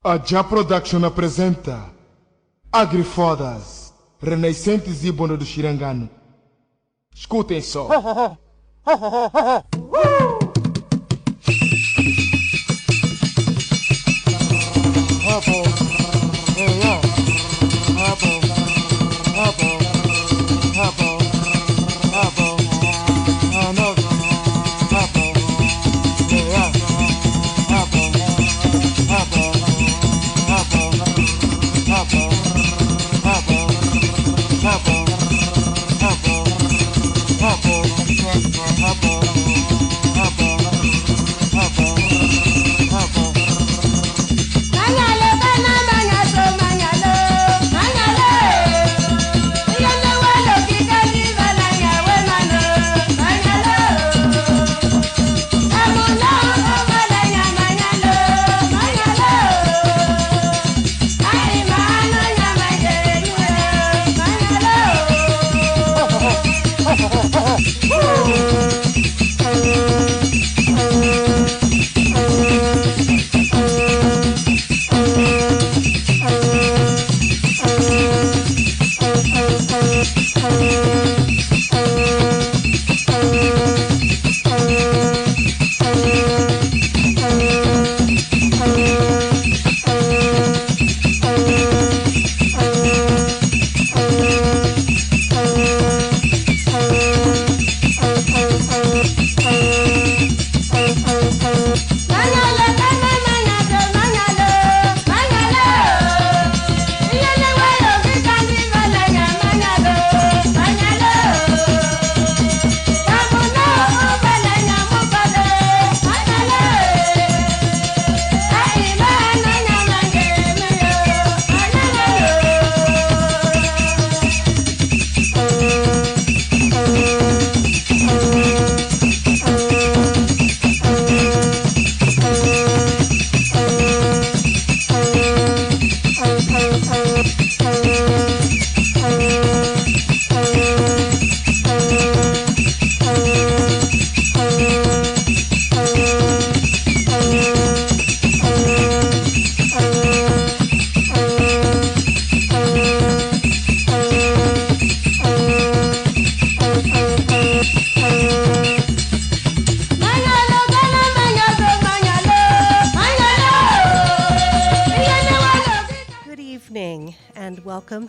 A Já Production apresenta Agrifodas, Renascentes Íbono do Xirangano. Escutem só.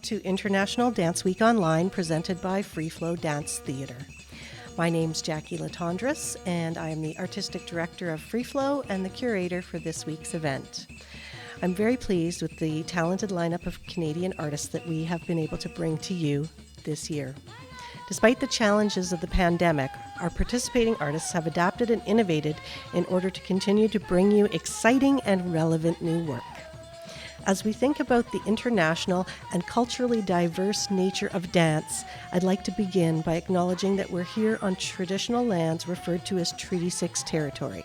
To International Dance Week Online, presented by Free Flow Dance Theatre. My name's Jackie Latondras, and I am the Artistic Director of Free Flow and the curator for this week's event. I'm very pleased with the talented lineup of Canadian artists that we have been able to bring to you this year. Despite the challenges of the pandemic, our participating artists have adapted and innovated in order to continue to bring you exciting and relevant new work. As we think about the international and culturally diverse nature of dance, I'd like to begin by acknowledging that we're here on traditional lands referred to as Treaty 6 territory.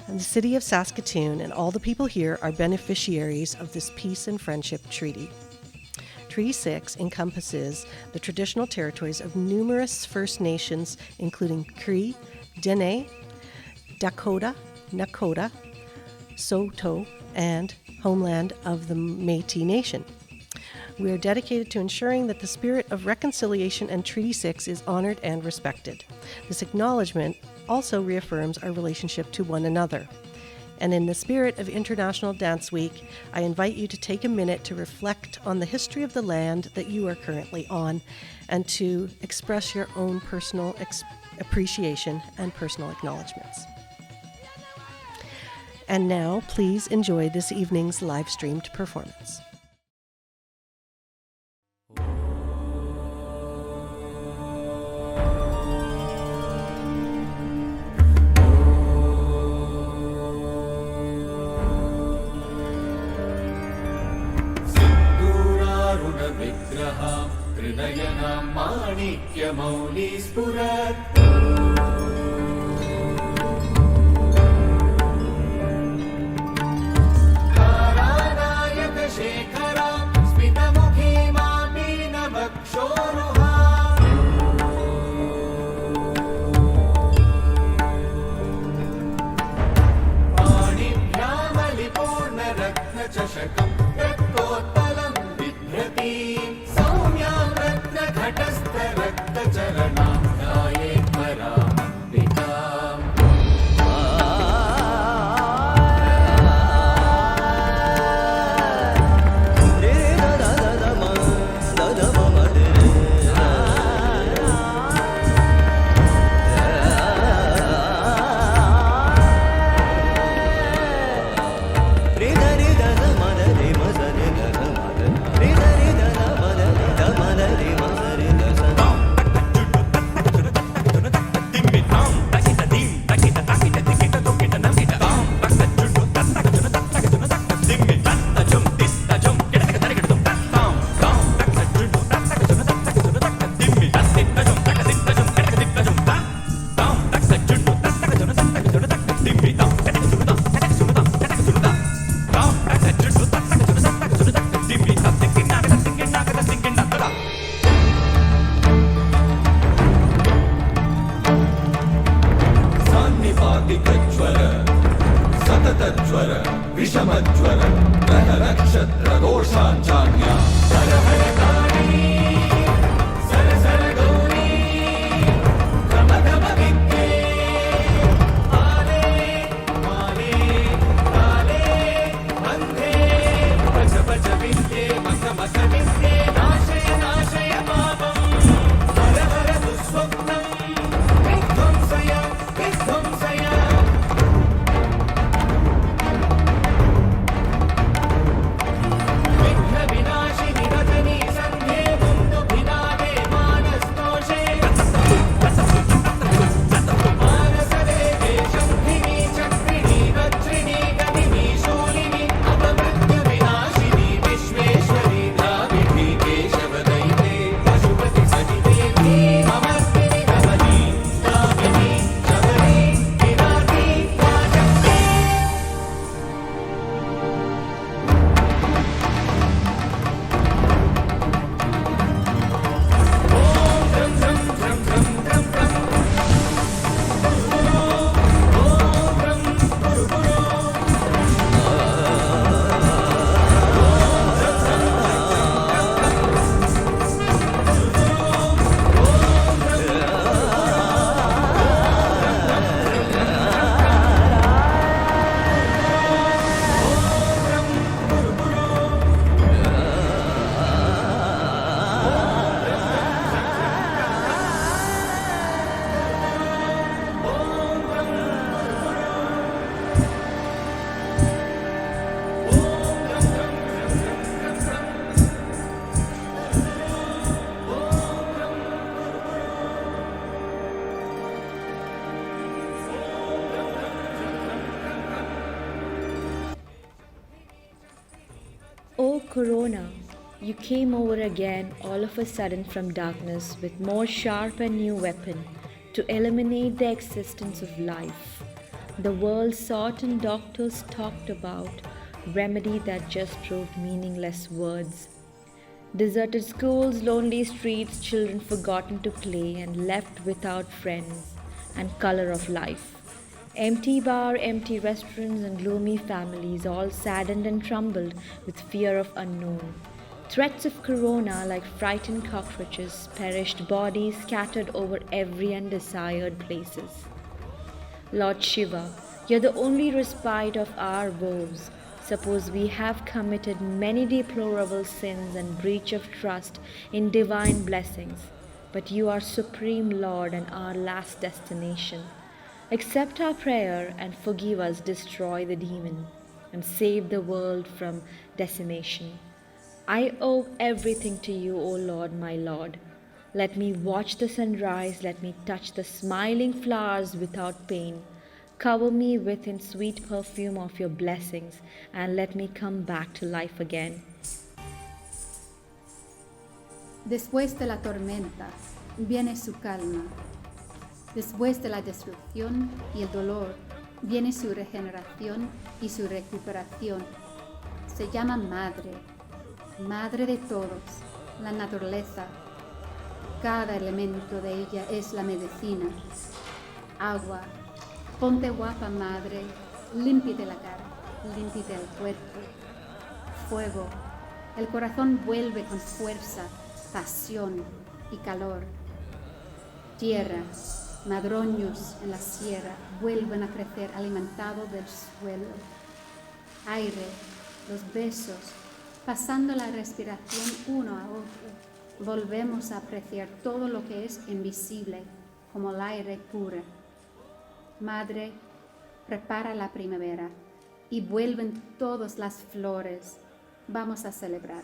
And the city of Saskatoon and all the people here are beneficiaries of this peace and friendship treaty. Treaty 6 encompasses the traditional territories of numerous First Nations, including Cree, Dene, Dakota, Nakota, Saulteaux, and homeland of the Métis Nation. We are dedicated to ensuring that the spirit of reconciliation and Treaty 6 is honored and respected. This acknowledgement also reaffirms our relationship to one another. And in the spirit of International Dance Week, I invite you to take a minute to reflect on the history of the land that you are currently on and to express your own personal appreciation and personal acknowledgements. And now, please enjoy this evening's live-streamed performance. Vigraham Trinayanam Manikya Mauli Spurat रत्नचषकं रक्तोत्पलं बिभ्रतीं सौम्यां रत्नघटस्थरक्तचरणां ध्यायेत् परामम्बिकाम् O Corona, you came over again all of a sudden from darkness with more sharp and new weapon to eliminate the existence of life. The world sought and doctors talked about remedy that just proved meaningless words. Deserted schools, lonely streets, children forgotten to play and left without friends and color of life. Empty bar, empty restaurants and gloomy families, all saddened and trembled with fear of unknown. Threats of corona like frightened cockroaches, perished bodies scattered over every undesired places. Lord Shiva, you're the only respite of our woes. Suppose we have committed many deplorable sins and breach of trust in divine blessings, but you are Supreme Lord and our last destination. Accept our prayer and forgive us, destroy the demon, and save the world from decimation. I owe everything to you, O Lord, my Lord. Let me watch the sunrise, let me touch the smiling flowers without pain. Cover me within sweet perfume of your blessings, and let me come back to life again. Después de la tormenta viene su calma. Después de la destrucción y el dolor viene su regeneración y su recuperación. Se llama Madre, Madre de todos, la naturaleza. Cada elemento de ella es la medicina. Agua, ponte guapa, Madre, límpiate la cara, límpiate el cuerpo. fuego. El corazón vuelve con fuerza, pasión y calor. Tierra, madroños en la sierra vuelven a crecer alimentados del suelo. Aire, los besos, pasando la respiración uno a otro. Volvemos a apreciar todo lo que es invisible, como el aire puro. Madre, prepara la primavera y vuelven todas las flores. Vamos a celebrar.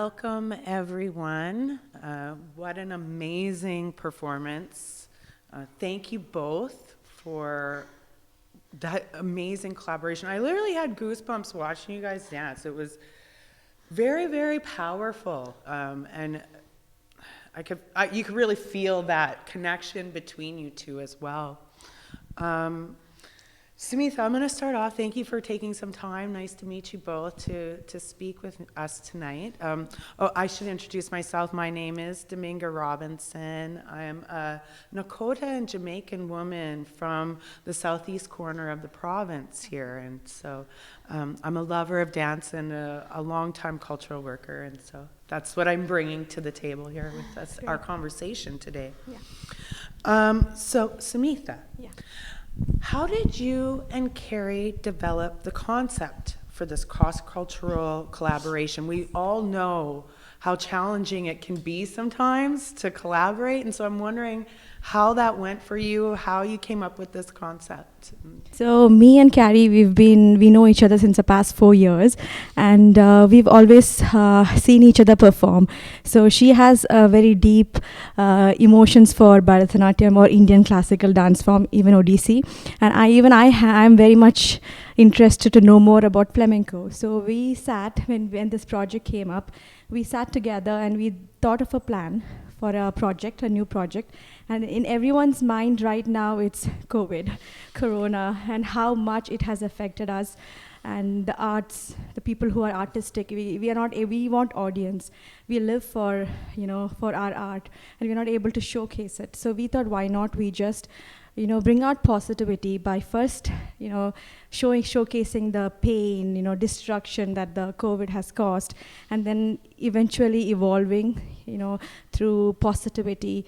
Welcome, everyone. What an amazing performance. Thank you both for that amazing collaboration. I literally had goosebumps watching you guys dance. It was very, very powerful. And you could really feel that connection between you two as well. Sumeetha, I'm going to start off. Thank you for taking some time. Nice to meet you both to speak with us tonight. I should introduce myself. My name is Dominga Robinson. I'm a Nakota and Jamaican woman from the southeast corner of the province here. And so I'm a lover of dance and a longtime cultural worker. And so that's what I'm bringing to the table here with us, our conversation today. Yeah. So, Sumeetha. Yeah. How did you and Kari develop the concept for this cross-cultural collaboration? We all know how challenging it can be sometimes to collaborate, and so I'm wondering how that went for you, how you came up with this concept. So me and Kari, we know each other since the past 4 years, and we've always seen each other perform. So she has a very deep emotions for Bharatanatyam or Indian classical dance form, even Odissi, and I am very much interested to know more about flamenco. So we sat, when this project came up, we sat together and we thought of a plan for a new project. And in everyone's mind right now, it's Corona, and how much it has affected us. And the arts, the people who are artistic, we want audience. We live for our art, and we're not able to showcase it. So we thought, why not we just, bring out positivity by first, showcasing the pain, destruction that the COVID has caused, and then eventually evolving, through positivity,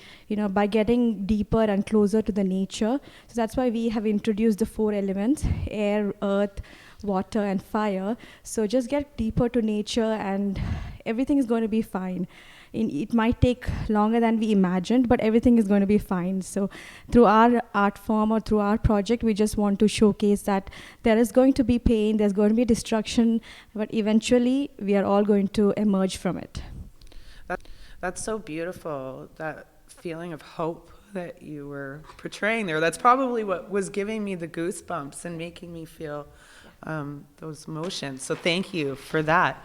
by getting deeper and closer to the nature. So that's why we have introduced the 4 elements: air, earth, water, and fire. So just get deeper to nature and everything is going to be fine. It might take longer than we imagined, but everything is going to be fine. So through our art form or through our project, we just want to showcase that there is going to be pain, there's going to be destruction, but eventually we are all going to emerge from it. That's so beautiful, that feeling of hope that you were portraying there. That's probably what was giving me the goosebumps and making me feel those emotions. So thank you for that.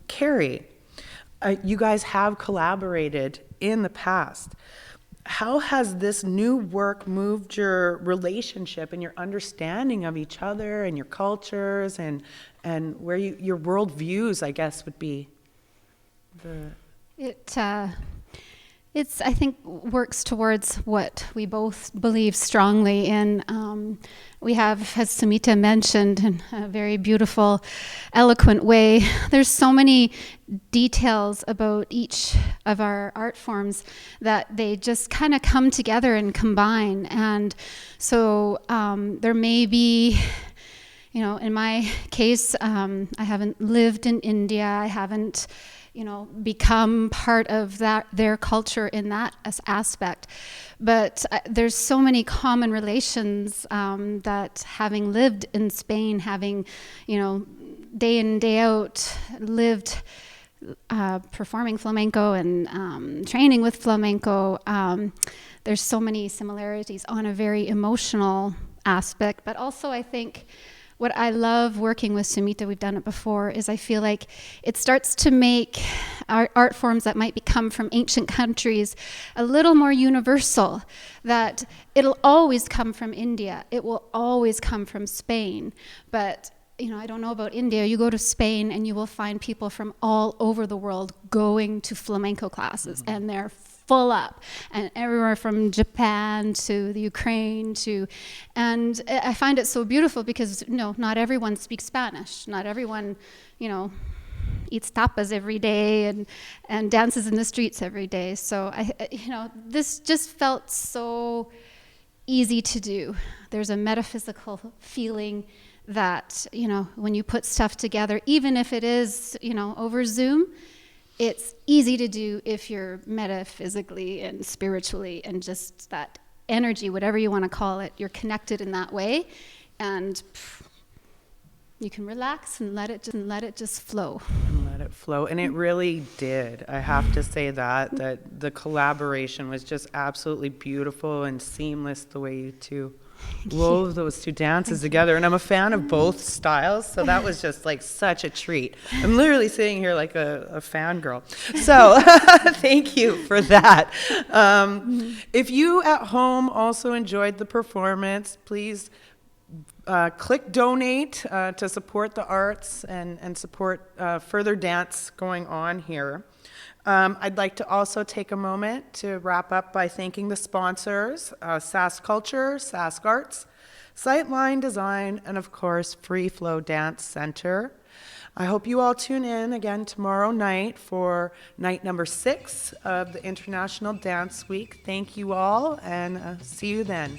Kari, you guys have collaborated in the past. How has this new work moved your relationship and your understanding of each other and your cultures and where your worldviews, I guess, would be? It's, I think, works towards what we both believe strongly in. We have, as Sumeetha mentioned, in a very beautiful, eloquent way, there's so many details about each of our art forms that they just kind of come together and combine. And so there may be, in my case, I haven't lived in India, I haven't become part of their culture in that aspect. But there's so many common relations that, having lived in Spain, having, day in, day out, lived performing flamenco and training with flamenco, there's so many similarities on a very emotional aspect. But also, I think, what I love working with Sumeetha, we've done it before, is I feel like it starts to make our art forms that might come from ancient countries a little more universal, that it'll always come from India, it will always come from Spain. But I don't know about India, you go to Spain and you will find people from all over the world going to flamenco classes, and they're full up, and everywhere from Japan to the Ukraine and I find it so beautiful because not everyone speaks Spanish, not everyone eats tapas every day and dances in the streets every day. So this just felt so easy to do. There's a metaphysical feeling that when you put stuff together, even if it is over Zoom, it's easy to do if you're metaphysically and spiritually and just that energy, whatever you want to call it, you're connected in that way. And You can relax and let it just flow. And let it flow. And it really did. I have to say that the collaboration was just absolutely beautiful and seamless, the way you two wove those two dances together. And I'm a fan of both styles, so that was just like such a treat. I'm literally sitting here like a fangirl. So thank you for that. If you at home also enjoyed the performance, please click donate to support the arts and support further dance going on here. I'd like to also take a moment to wrap up by thanking the sponsors, SAS Culture, SAS Arts, Sightline Design, and of course, Free Flow Dance Center. I hope you all tune in again tomorrow night for night number 6 of the International Dance Week. Thank you all, and see you then.